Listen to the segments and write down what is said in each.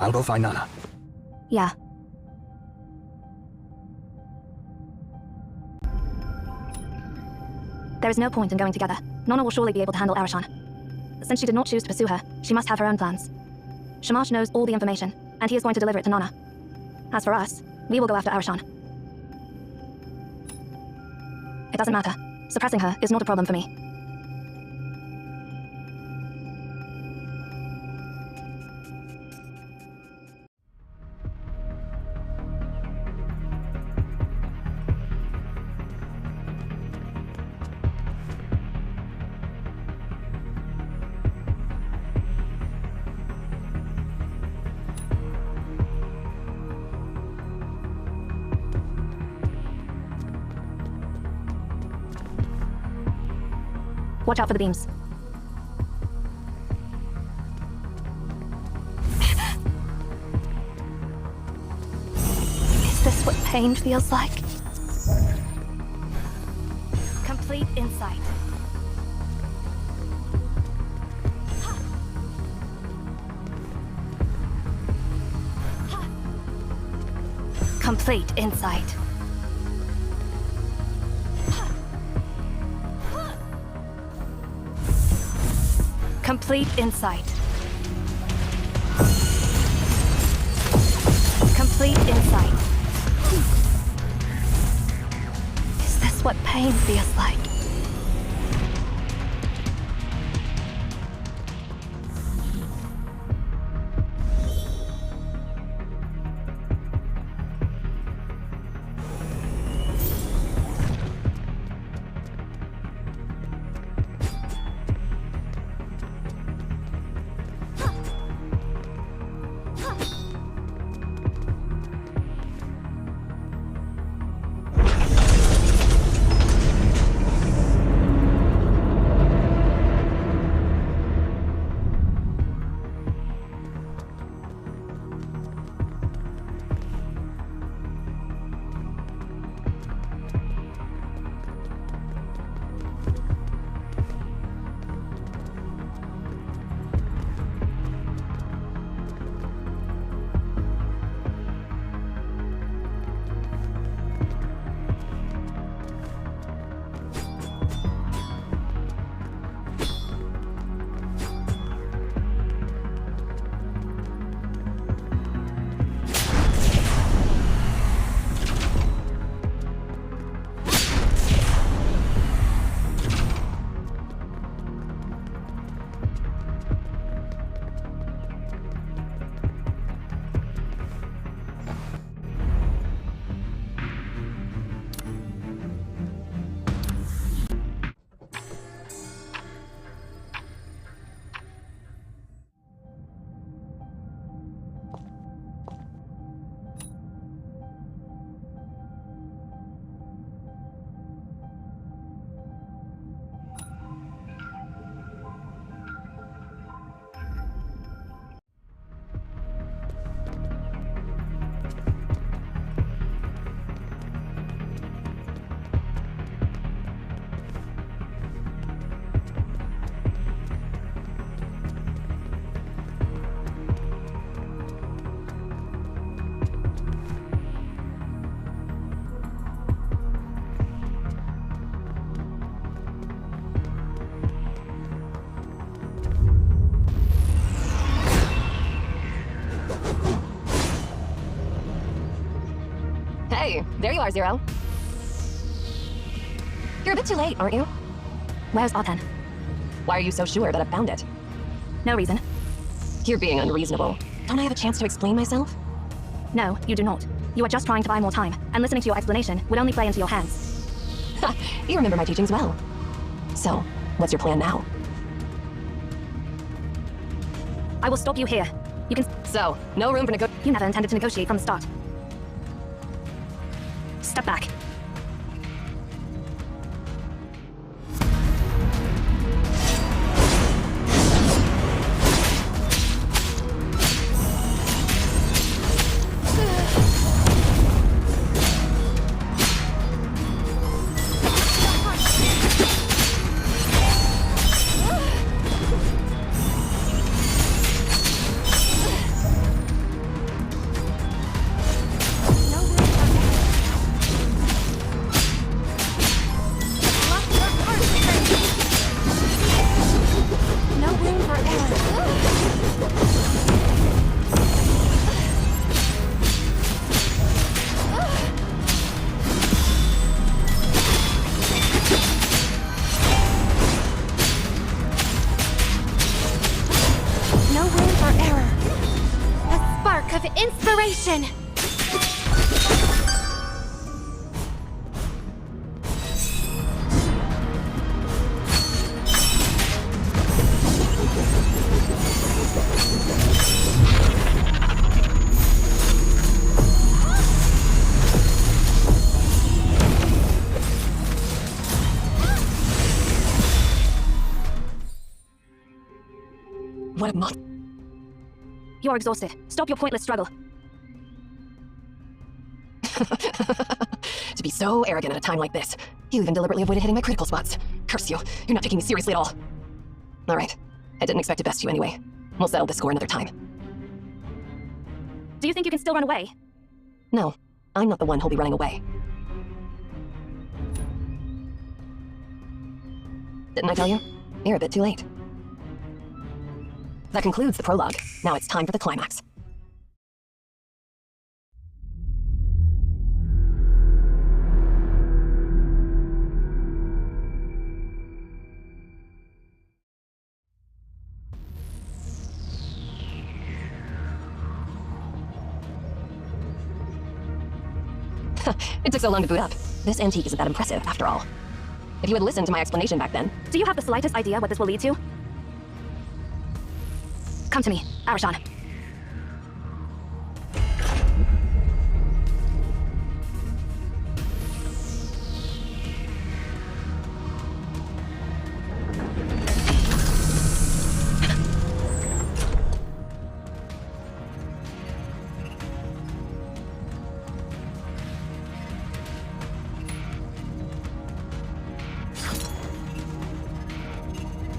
I'll go find Nana. Yeah. There is no point in going together. Nana will surely be able to handle Arashan. Since she did not choose to pursue her, she must have her own plans. Shamash knows all the information, and he is going to deliver it to Nana. As for us, we will go after Arashan. It doesn't matter. Suppressing her is not a problem for me. Watch out for the beams. Is this what pain feels like? Complete insight. Complete insight. Complete insight. Complete insight. Is this what pain feels like? Hey, there you are, Zero. You're a bit too late, aren't you? Where's Arten? Why are you so sure that I've found it? No reason. You're being unreasonable. Don't I have a chance to explain myself? No, you do not. You are just trying to buy more time, and listening to your explanation would only play into your hands. Ha! You remember my teachings well. So, what's your plan now? I will stop you here. You can... So, no room for You never intended to negotiate from the start. Step back. Acceleration! What a month. You're exhausted. Stop your pointless struggle. To be so arrogant at a time like this. You even deliberately avoided hitting my critical spots. Curse you. You're not taking me seriously at all. All right. I didn't expect to best you anyway. We'll settle this score another time. Do you think you can still run away? No, I'm not the one who'll be running away. Didn't I tell you? You're a bit too late. That concludes the prologue. Now it's time for the climax. It took so long to boot up. This antique isn't that impressive, after all. If you had listened to my explanation back then... Do you have the slightest idea what this will lead to? Come to me, Arashan.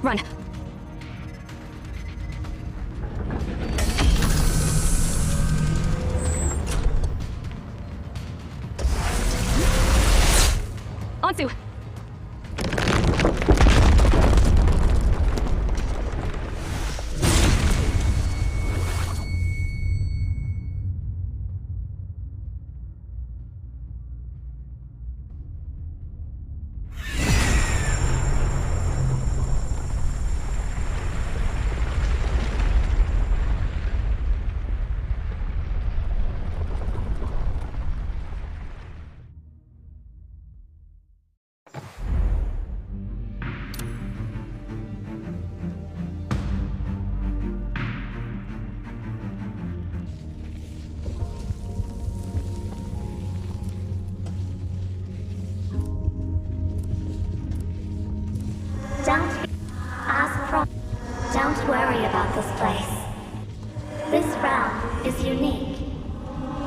Run. Onto. Don't worry about this place. This realm is unique.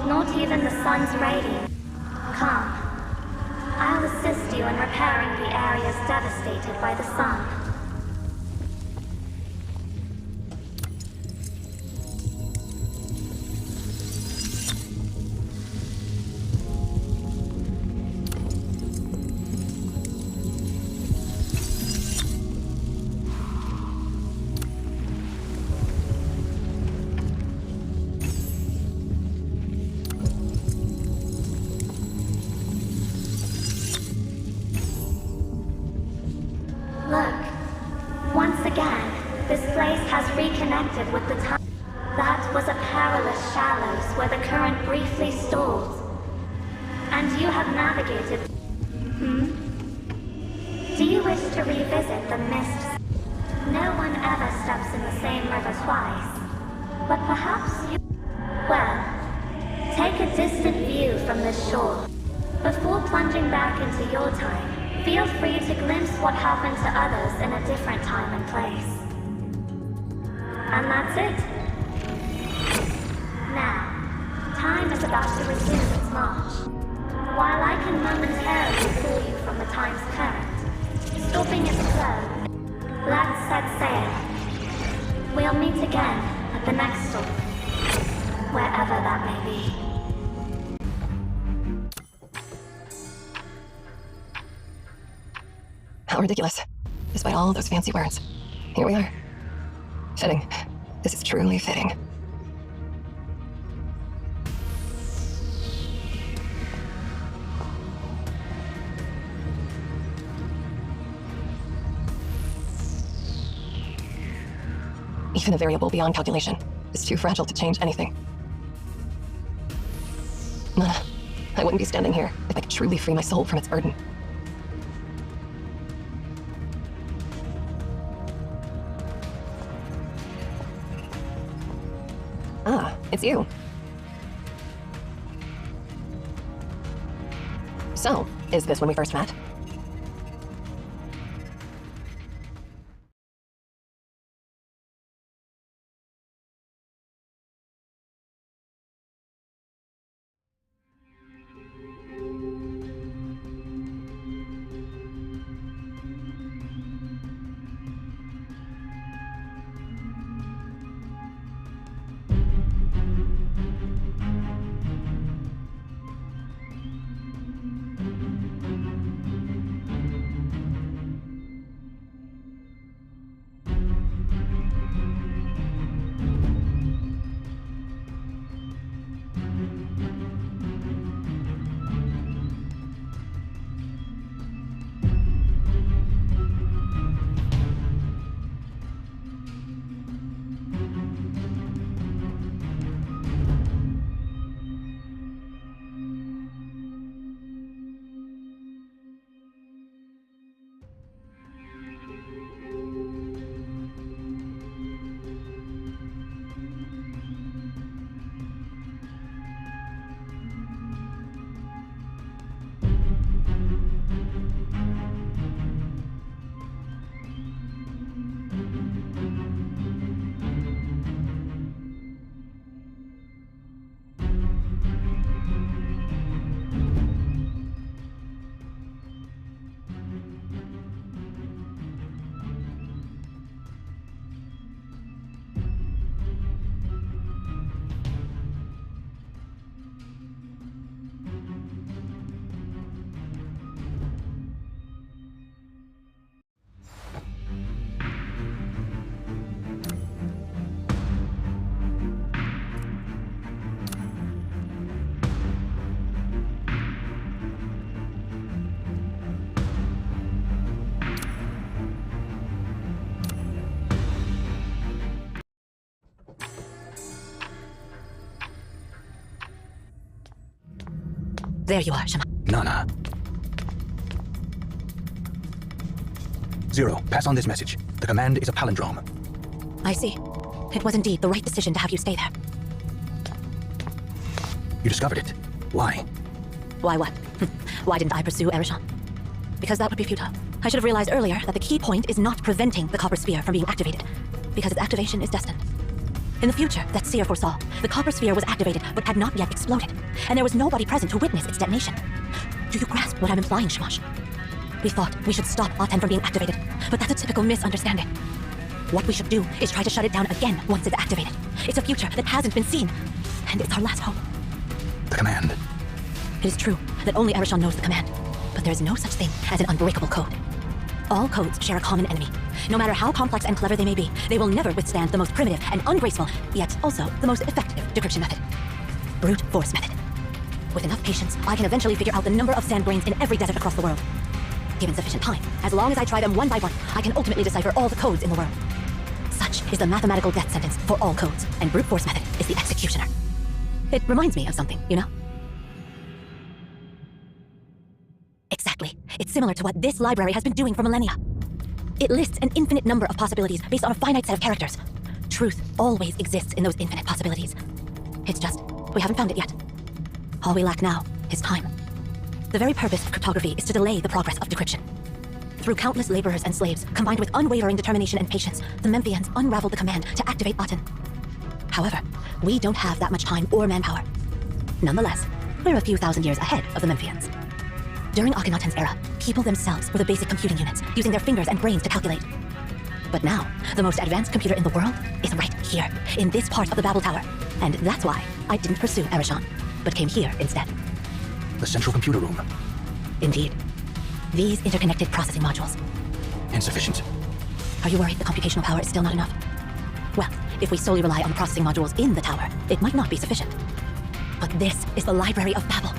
Not even the sun's radiance. Come. I'll assist you in repairing the areas devastated by the sun. Look, once again, this place has reconnected with the time. That was a perilous shallows where the current briefly stalled. And you have navigated. Do you wish to revisit the mist? No one ever steps in the same river twice. But perhaps you... Well, take a distant view from this shore. Before plunging back into your time, feel free to glimpse what happened to others in a different time and place. And that's it. Now, time is about to resume its march. While I can momentarily pull you from the time's current, stopping its flow, let's set sail. We'll meet again at the next stop, wherever that may be. How ridiculous. Despite all those fancy words. Here we are. Fitting. This is truly fitting. Even a variable beyond calculation is too fragile to change anything. wouldn't be standing here if I could truly free my soul from its burden. Ah, it's you. So, is this when we first met? There you are, Shama. Nana. Zero, pass on this message. The command is a palindrome. I see. It was indeed the right decision to have you stay there. You discovered it. Why? Why what? Why didn't I pursue Erishon? Because that would be futile. I should have realized earlier that the key point is not preventing the Copper Sphere from being activated, because its activation is destined. In the future that Seer foresaw, the Copper Sphere was activated but had not yet exploded, and there was nobody present to witness its detonation. Do you grasp what I'm implying, Shamash? We thought we should stop Aten from being activated, but that's a typical misunderstanding. What we should do is try to shut it down again once it's activated. It's a future that hasn't been seen, and it's our last hope. The command. It is true that only Erishon knows the command, but there is no such thing as an unbreakable code. All codes share a common enemy. No matter how complex and clever they may be, they will never withstand the most primitive and ungraceful, yet also the most effective decryption method. Brute force method. With enough patience, I can eventually figure out the number of sand grains in every desert across the world. Given sufficient time, as long as I try them one by one, I can ultimately decipher all the codes in the world. Such is the mathematical death sentence for all codes, and brute force method is the executioner. It reminds me of something, you know? Exactly. It's similar to what this library has been doing for millennia. It lists an infinite number of possibilities based on a finite set of characters. Truth always exists in those infinite possibilities. It's just, we haven't found it yet. All we lack now is time. The very purpose of cryptography is to delay the progress of decryption. Through countless laborers and slaves, combined with unwavering determination and patience, the Memphians unraveled the command to activate Aten. However, we don't have that much time or manpower. Nonetheless, we're a few thousand years ahead of the Memphians. During Akhenaten's era, people themselves were the basic computing units, using their fingers and brains to calculate. But now, the most advanced computer in the world is right here, in this part of the Babel Tower. And that's why I didn't pursue Erishon, but came here instead. The central computer room. Indeed. These interconnected processing modules. Insufficient. Are you worried the computational power is still not enough? Well, if we solely rely on the processing modules in the tower, it might not be sufficient. But this is the Library of Babel.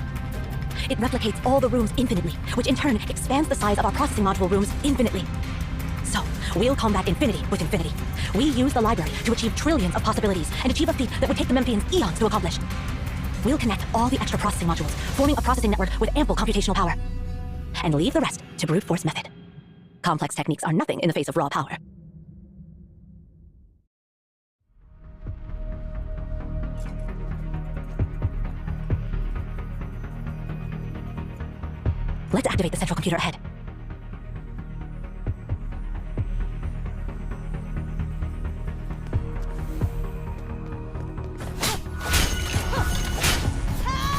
It replicates all the rooms infinitely, which in turn expands the size of our processing module rooms infinitely. So, we'll combat infinity with infinity. We use the library to achieve trillions of possibilities and achieve a feat that would take the Memphians eons to accomplish. We'll connect all the extra processing modules, forming a processing network with ample computational power. And leave the rest to brute force method. Complex techniques are nothing in the face of raw power. Let's activate the central computer ahead.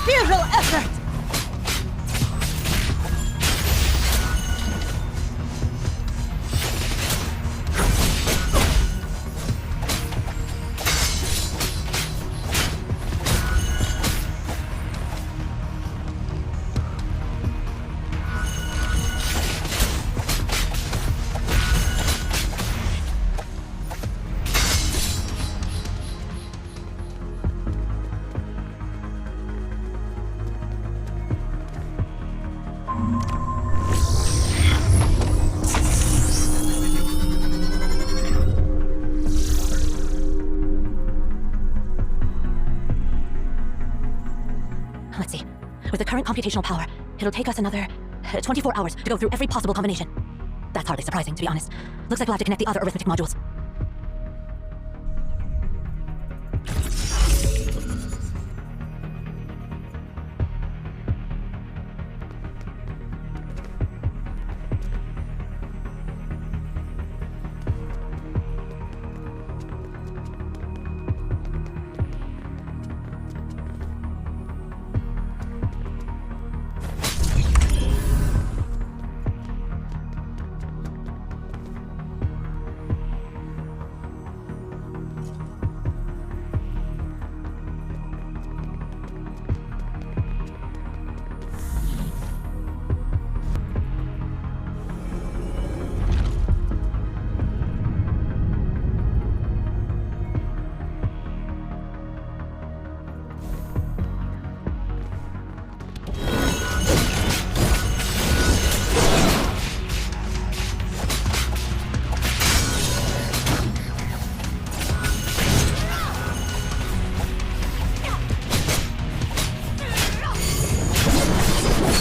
Futile effort! Let's see. With the current computational power, it'll take us another 24 hours to go through every possible combination. That's hardly surprising, to be honest. Looks like we'll have to connect the other arithmetic modules.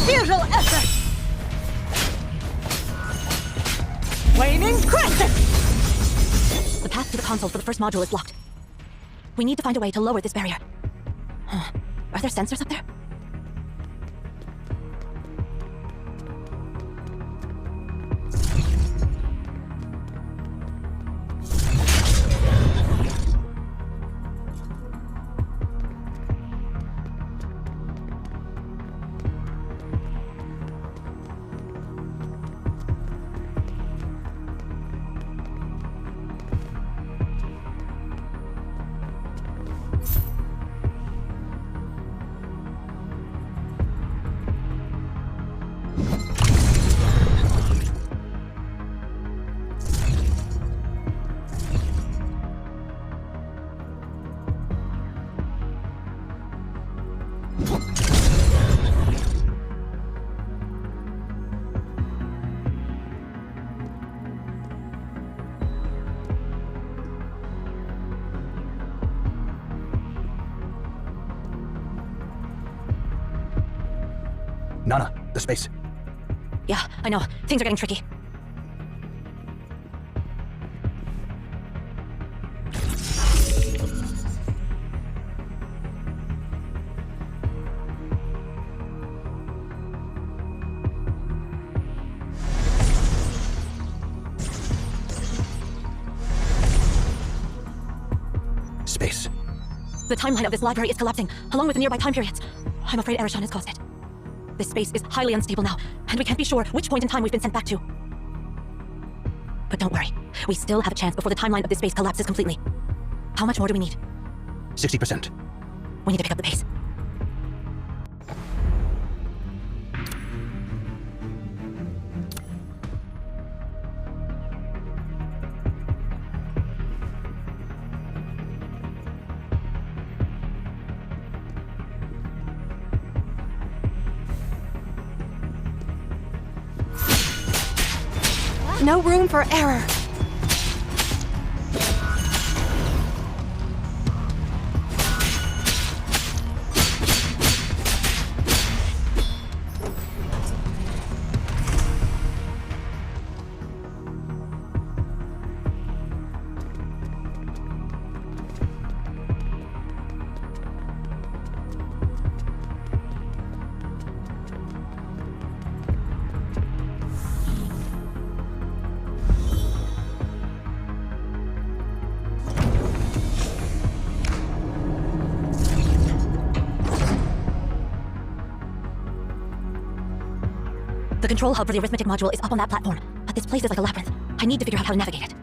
Futile effort! Waning crescent! The path to the console for the first module is blocked. We need to find a way to lower this barrier. Are there sensors up there? Nana, the space. Yeah, I know. Things are getting tricky. Space. The timeline of this library is collapsing, along with nearby time periods. I'm afraid Erashan has caused it. This space is highly unstable now, and we can't be sure which point in time we've been sent back to. But don't worry. We still have a chance before the timeline of this space collapses completely. How much more do we need? 60%. We need to pick up the pace. No room for error. The control hub for the arithmetic module is up on that platform, but this place is like a labyrinth. I need to figure out how to navigate it.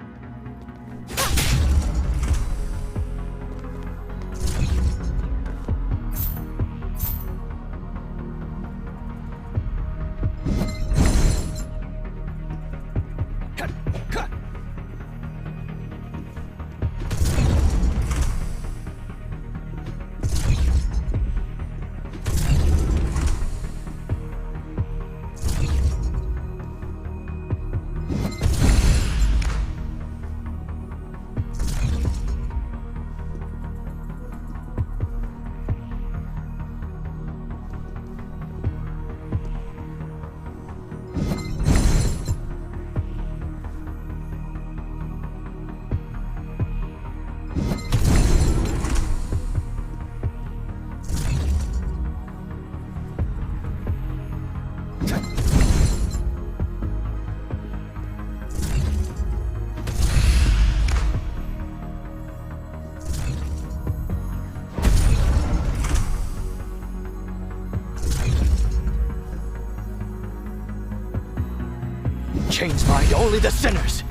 Chains bind only the sinners.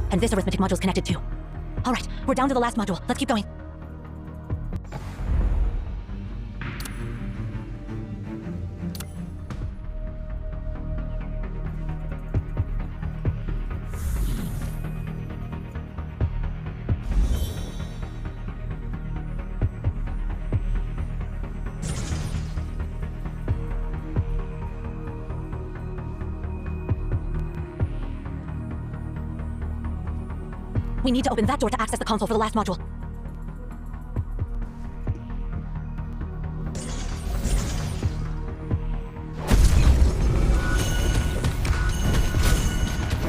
And this arithmetic module's connected too. All right, we're down to the last module. Let's keep going. We need to open that door to access the console for the last module.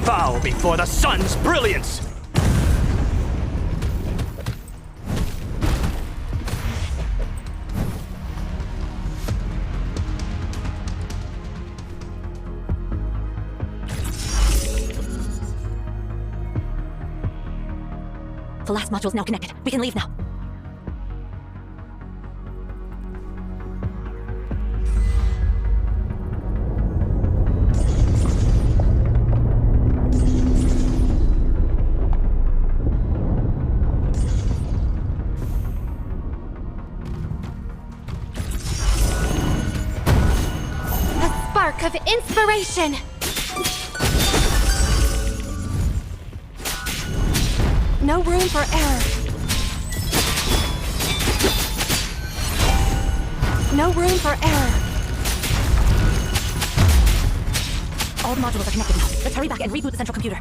Bow before the sun's brilliance! The last module's now connected. We can leave now. A spark of inspiration! No room for error. No room for error. All the modules are connected now. Let's hurry back and reboot the central computer.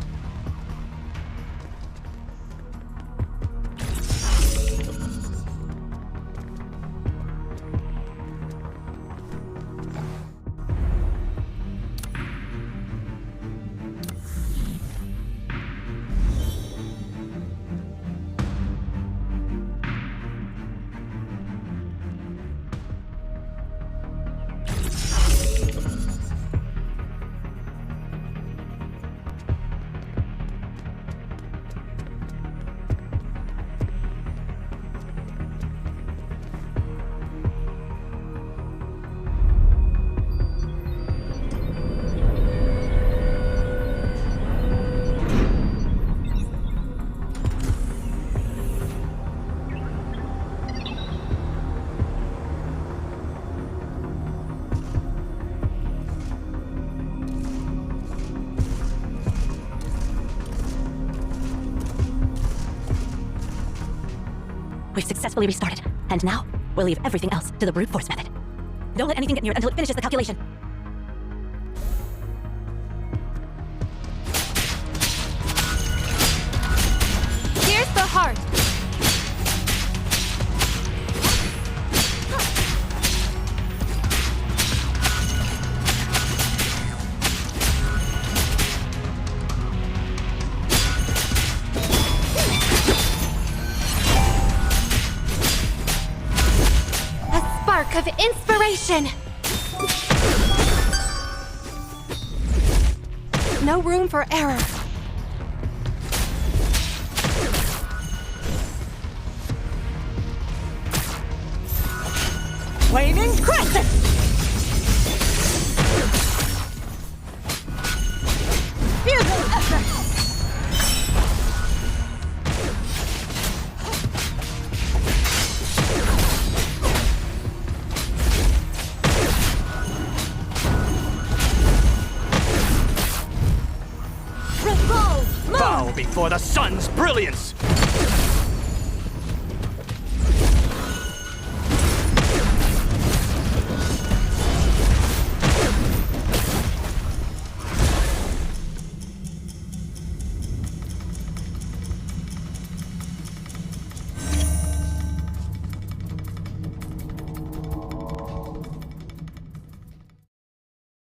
We've successfully restarted, and now we'll leave everything else to the brute force method. Don't let anything get near it until it finishes the calculation. Here's the heart. A spark of inspiration. No room for error. Flaming crescent! Fusion effort! Revolve! Bow before the sun's brilliance!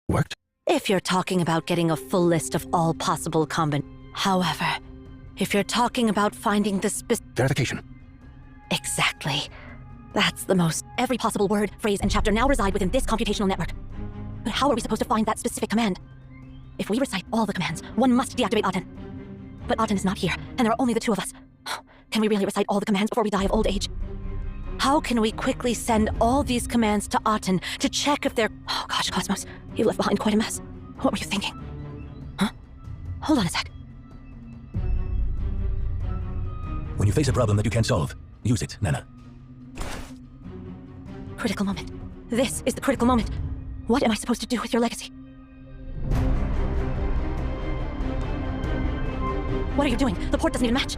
Worked? If you're talking about getting a full list of all possible However, if you're talking about finding the Verification. Exactly. That's the most. Every possible word, phrase, and chapter now reside within this computational network. But how are we supposed to find that specific command? If we recite all the commands, one must deactivate Aten. But Aten is not here, and there are only the two of us. Can we really recite all the commands before we die of old age? How can we quickly send all these commands to Aten to check if they're... Oh gosh, Cosmos, you've left behind quite a mess. What were you thinking? Huh? Hold on a sec. When you face a problem that you can't solve, use it, Nana. Critical moment. This is the critical moment. What am I supposed to do with your legacy? What are you doing? The port doesn't even match.